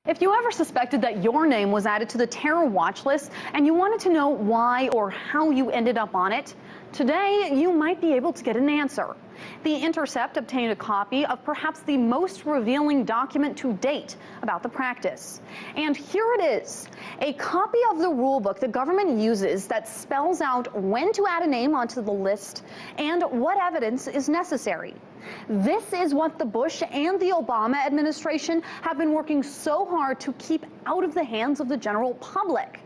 If you ever suspected that your name was added to the terror watch list and you wanted to know why or how you ended up on it, today you might be able to get an answer. The Intercept obtained a copy of perhaps the most revealing document to date about the practice. And here it is, a copy of the rulebook the government uses that spells out when to add a name onto the list and what evidence is necessary. This is what the Bush and the Obama administration have been working so hard to keep out of the hands of the general public.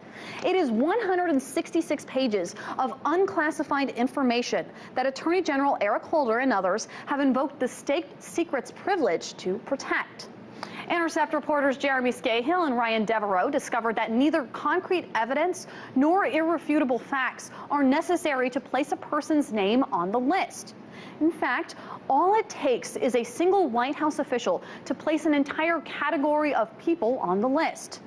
It is 166 pages of unclassified information that Attorney General Eric Holder and others have invoked the state secrets privilege to protect. Intercept reporters Jeremy Scahill and Ryan Devereaux discovered that neither concrete evidence nor irrefutable facts are necessary to place a person's name on the list. In fact, all it takes is a single White House official to place an entire category of people on the list.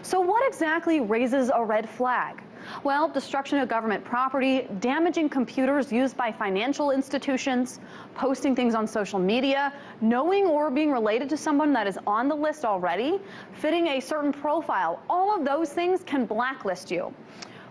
So what exactly raises a red flag? Well, destruction of government property, damaging computers used by financial institutions, posting things on social media, knowing or being related to someone that is on the list already, fitting a certain profile, all of those things can blacklist you.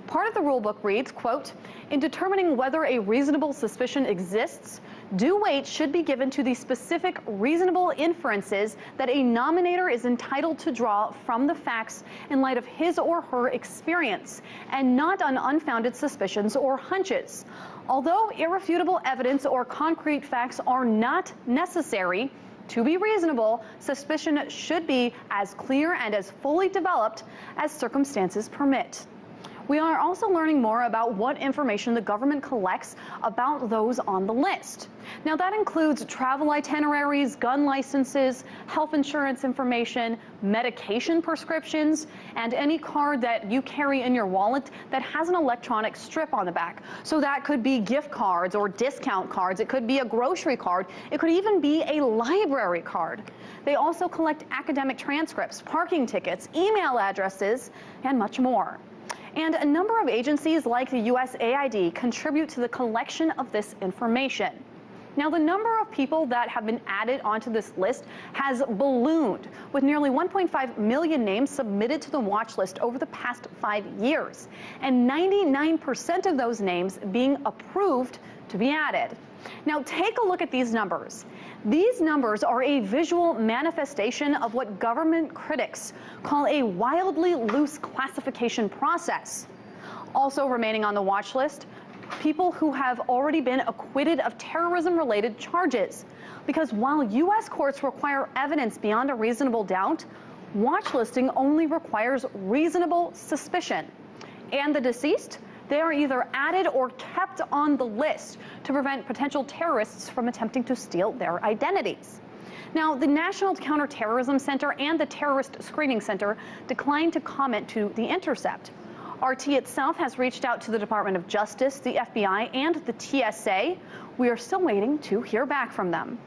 Part of the rulebook reads, quote, in determining whether a reasonable suspicion exists, due weight should be given to the specific reasonable inferences that a nominator is entitled to draw from the facts in light of his or her experience, and not on unfounded suspicions or hunches. Although irrefutable evidence or concrete facts are not necessary, to be reasonable, suspicion should be as clear and as fully developed as circumstances permit. We are also learning more about what information the government collects about those on the list. Now, that includes travel itineraries, gun licenses, health insurance information, medication prescriptions, and any card that you carry in your wallet that has an electronic strip on the back. So that could be gift cards or discount cards. It could be a grocery card. It could even be a library card. They also collect academic transcripts, parking tickets, email addresses, and much more. And a number of agencies like the USAID contribute to the collection of this information. Now, the number of people that have been added onto this list has ballooned, with nearly 1.5 million names submitted to the watch list over the past 5 years, and 99% of those names being approved to be added. Now, take a look at these numbers. These numbers are a visual manifestation of what government critics call a wildly loose classification process. Also remaining on the watch list, people who have already been acquitted of terrorism-related charges. Because while U.S. courts require evidence beyond a reasonable doubt, watch listing only requires reasonable suspicion. And the deceased? They are either added or kept on the list to prevent potential terrorists from attempting to steal their identities. Now, the National Counterterrorism Center and the Terrorist Screening Center declined to comment to The Intercept. RT itself has reached out to the Department of Justice, the FBI, and the TSA. We are still waiting to hear back from them.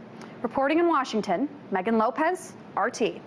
Reporting in Washington, Megan Lopez, RT.